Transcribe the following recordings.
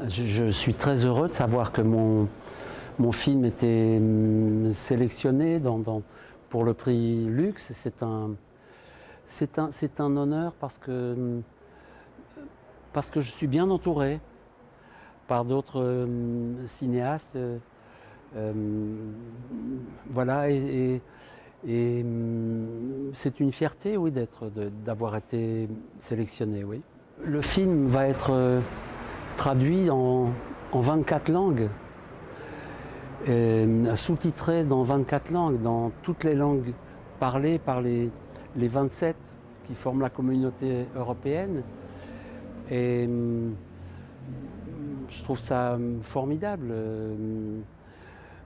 Je suis très heureux de savoir que mon film était sélectionné pour le prix Lux. C'est un honneur parce que je suis bien entouré par d'autres cinéastes. Voilà, et c'est une fierté, oui, d'avoir été sélectionné, oui. Le film va être traduit en 24 langues, sous-titré dans 24 langues, dans toutes les langues parlées par les 27 qui forment la communauté européenne. Et je trouve ça formidable.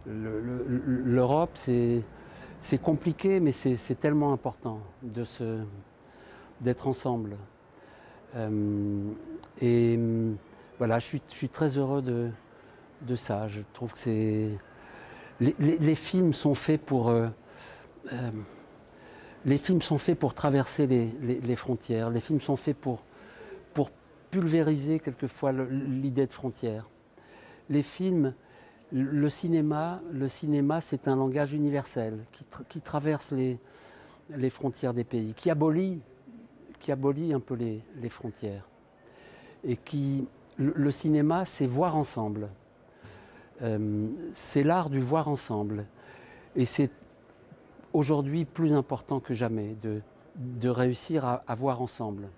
L'Europe, c'est compliqué, mais c'est tellement important d'être ensemble. Et voilà, je suis très heureux de ça. Je trouve que les films sont faits pour traverser les frontières. Les films sont faits pour pulvériser quelquefois l'idée de frontière. Les films, le cinéma, c'est un langage universel qui traverse les frontières des pays, qui abolit un peu les frontières. Et le cinéma, c'est voir ensemble. C'est l'art du voir ensemble. Et c'est aujourd'hui plus important que jamais de réussir à voir ensemble.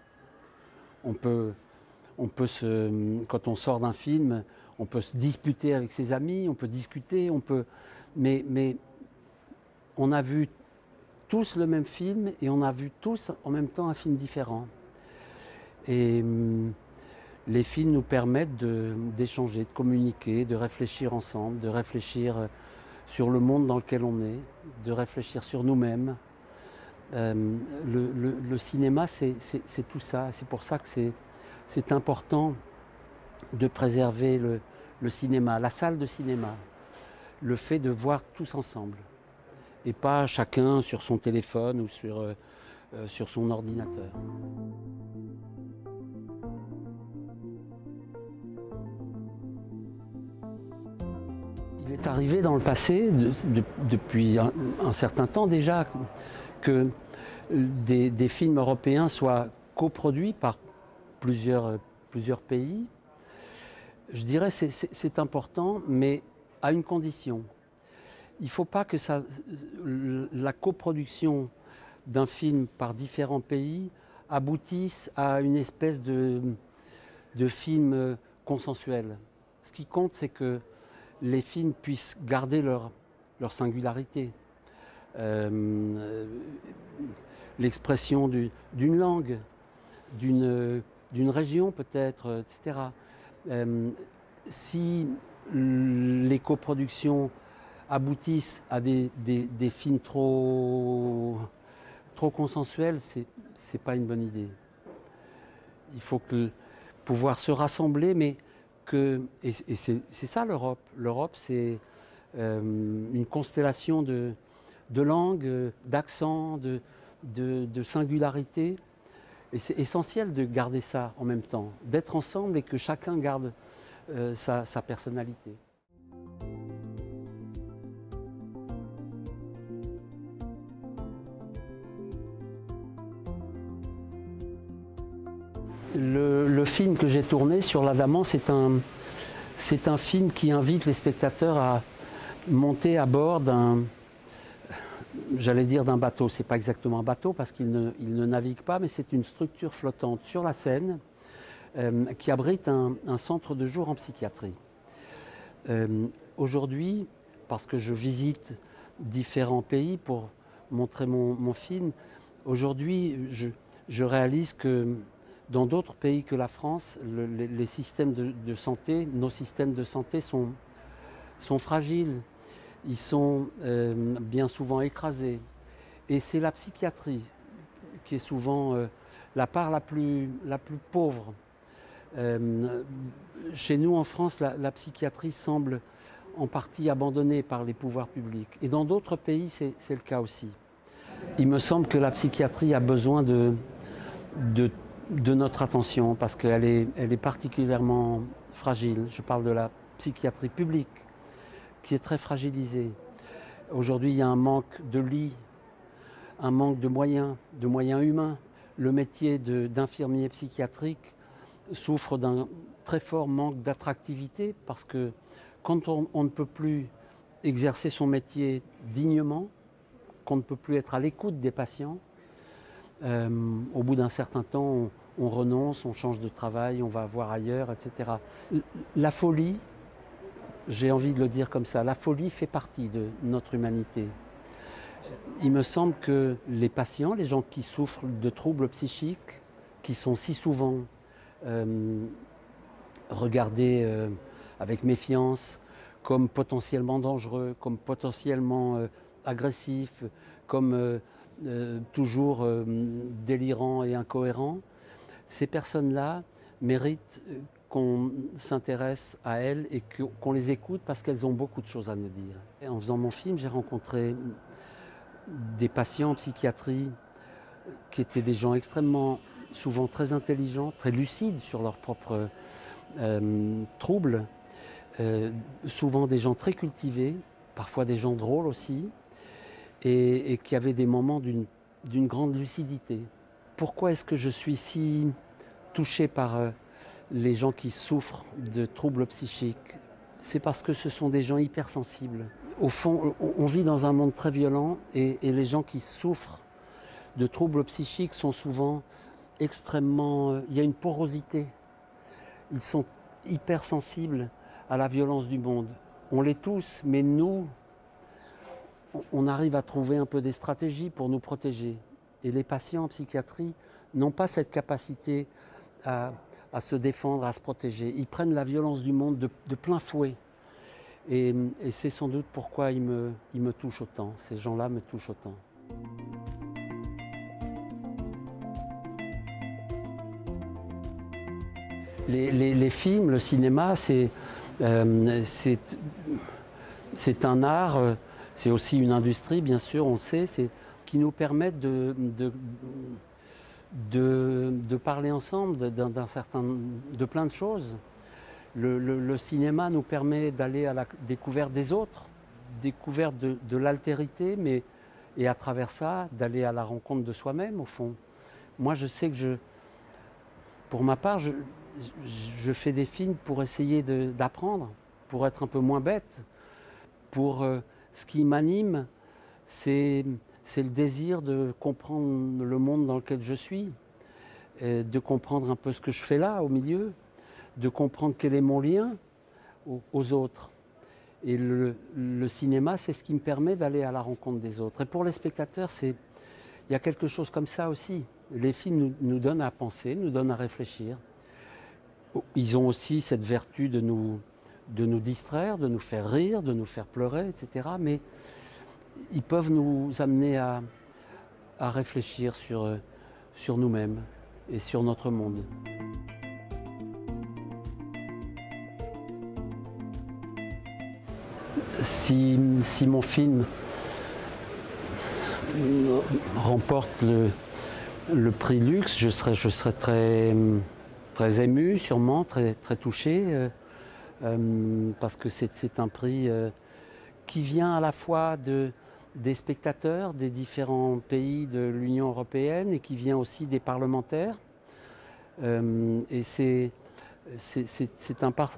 Quand on sort d'un film, on peut se disputer avec ses amis, on peut discuter, mais on a vu tous le même film et on a vu tous en même temps un film différent. Et les films nous permettent d'échanger, de communiquer, de réfléchir ensemble, de réfléchir sur le monde dans lequel on est, de réfléchir sur nous-mêmes. Le cinéma, c'est tout ça. C'est pour ça que c'est important de préserver le cinéma, la salle de cinéma, le fait de voir tous ensemble, et pas chacun sur son téléphone ou sur son ordinateur. Il est arrivé dans le passé, depuis un certain temps déjà, que des films européens soient coproduits par plusieurs pays. Je dirais que c'est important, mais à une condition. Il ne faut pas que la coproduction d'un film par différents pays aboutisse à une espèce de film consensuel. Ce qui compte, c'est que les films puissent garder leur singularité. L'expression d'une langue, d'une région peut-être, etc. Si les coproductions aboutissent à des films trop consensuels, c'est pas une bonne idée. Il faut pouvoir se rassembler, mais et c'est ça l'Europe. L'Europe, c'est une constellation de langues, d'accents, de singularités. Et c'est essentiel de garder ça en même temps, d'être ensemble et que chacun garde sa personnalité. Le film que j'ai tourné sur l'Adamant, c'est un film qui invite les spectateurs à monter à bord d'un bateau. C'est pas exactement un bateau parce qu'il ne navigue pas, mais c'est une structure flottante sur la Seine qui abrite un centre de jour en psychiatrie. Aujourd'hui, parce que je visite différents pays pour montrer mon film, aujourd'hui je réalise que dans d'autres pays que la France, les systèmes de santé, nos systèmes de santé sont fragiles. Ils sont bien souvent écrasés. Et c'est la psychiatrie qui est souvent la part la plus pauvre. Chez nous, en France, la psychiatrie semble en partie abandonnée par les pouvoirs publics. Et dans d'autres pays, c'est le cas aussi. Il me semble que la psychiatrie a besoin de notre attention parce qu'elle est particulièrement fragile. Je parle de la psychiatrie publique, qui est très fragilisée. Aujourd'hui, il y a un manque de lits, un manque de moyens humains. Le métier d'infirmier psychiatrique souffre d'un très fort manque d'attractivité parce que quand on ne peut plus exercer son métier dignement, qu'on ne peut plus être à l'écoute des patients, au bout d'un certain temps, on renonce, on change de travail, on va voir ailleurs, etc. La folie, j'ai envie de le dire comme ça, la folie fait partie de notre humanité. Il me semble que les patients, les gens qui souffrent de troubles psychiques, qui sont si souvent regardés avec méfiance, comme potentiellement dangereux, comme potentiellement agressifs, comme toujours délirants et incohérents, ces personnes-là méritent qu'on s'intéresse à elles et qu'on les écoute parce qu'elles ont beaucoup de choses à nous dire. Et en faisant mon film, j'ai rencontré des patients en psychiatrie qui étaient des gens extrêmement, souvent très intelligents, très lucides sur leurs propres troubles, souvent des gens très cultivés, parfois des gens drôles aussi, et qui avaient des moments d'une grande lucidité. Pourquoi est-ce que je suis si touché par les gens qui souffrent de troubles psychiques? C'est parce que ce sont des gens hypersensibles. Au fond, on vit dans un monde très violent et les gens qui souffrent de troubles psychiques sont souvent extrêmement... il y a une porosité. Ils sont hypersensibles à la violence du monde. On l'est tous, mais nous, on arrive à trouver un peu des stratégies pour nous protéger. Et les patients en psychiatrie n'ont pas cette capacité à se défendre, à se protéger. Ils prennent la violence du monde de plein fouet. Et c'est sans doute pourquoi ils me touchent autant. Ces gens-là me touchent autant. Les films, le cinéma, c'est un art, c'est aussi une industrie, bien sûr, on le sait, qui nous permettent de parler ensemble de plein de choses. Le cinéma nous permet d'aller à la découverte des autres, découverte de l'altérité, et à travers ça, d'aller à la rencontre de soi-même, au fond. Moi, je sais que pour ma part, je fais des films pour essayer d'apprendre, pour être un peu moins bête. Ce qui m'anime, c'est le désir de comprendre le monde dans lequel je suis, de comprendre un peu ce que je fais là, au milieu, de comprendre quel est mon lien aux autres. Et le cinéma, c'est ce qui me permet d'aller à la rencontre des autres. Et pour les spectateurs, il y a quelque chose comme ça aussi. Les films nous donnent à penser, nous donnent à réfléchir. Ils ont aussi cette vertu de nous distraire, de nous faire rire, de nous faire pleurer, etc. Mais ils peuvent nous amener à réfléchir sur nous-mêmes et sur notre monde. Si mon film remporte le prix Lux, je serais très ému, sûrement, très touché, parce que c'est un prix qui vient à la fois des spectateurs des différents pays de l'Union européenne et qui vient aussi des parlementaires. Et c'est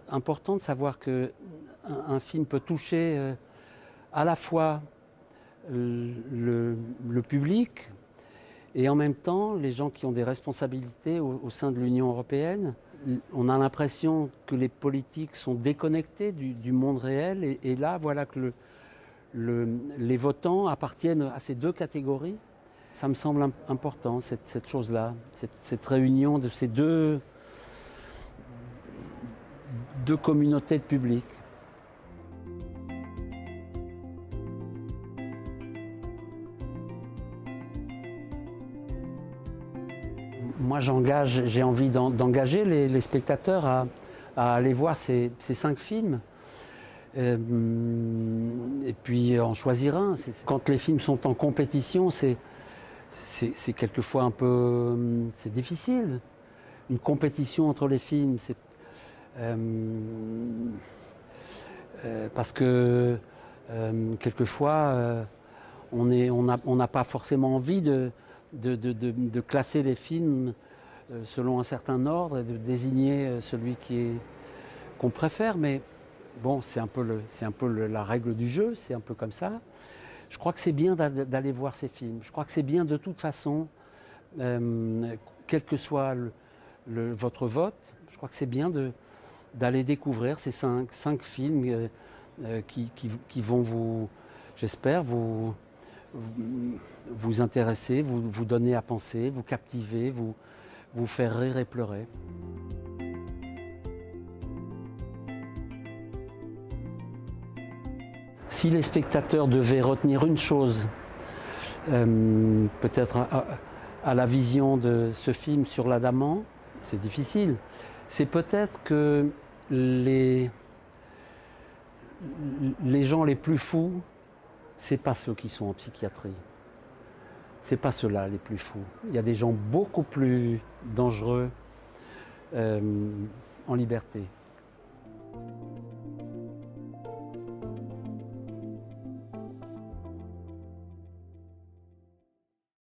important de savoir qu'un film peut toucher à la fois le public et en même temps les gens qui ont des responsabilités au sein de l'Union européenne. On a l'impression que les politiques sont déconnectés du monde réel et là voilà que les votants appartiennent à ces deux catégories. Ça me semble important, cette chose-là, cette réunion de ces deux communautés de public. Moi, j'ai envie d'engager les spectateurs à aller voir ces 5 films. Et puis en choisir un. Quand les films sont en compétition, c'est quelquefois un peu... c'est difficile. Une compétition entre les films, Parce que quelquefois, on n'a pas forcément envie de classer les films selon un certain ordre et de désigner celui qu'on préfère, mais bon, c'est un peu la règle du jeu, c'est un peu comme ça. Je crois que c'est bien d'aller voir ces films. Je crois que c'est bien de toute façon, quel que soit votre vote, je crois que c'est bien d'aller découvrir ces cinq films qui vont vous, j'espère, vous intéresser, vous donner à penser, vous captiver, vous faire rire et pleurer. Si les spectateurs devaient retenir une chose, peut-être à la vision de ce film sur l'Adamant, c'est difficile, c'est peut-être que les gens les plus fous, c'est pas ceux qui sont en psychiatrie. C'est pas ceux-là les plus fous. Il y a des gens beaucoup plus dangereux en liberté.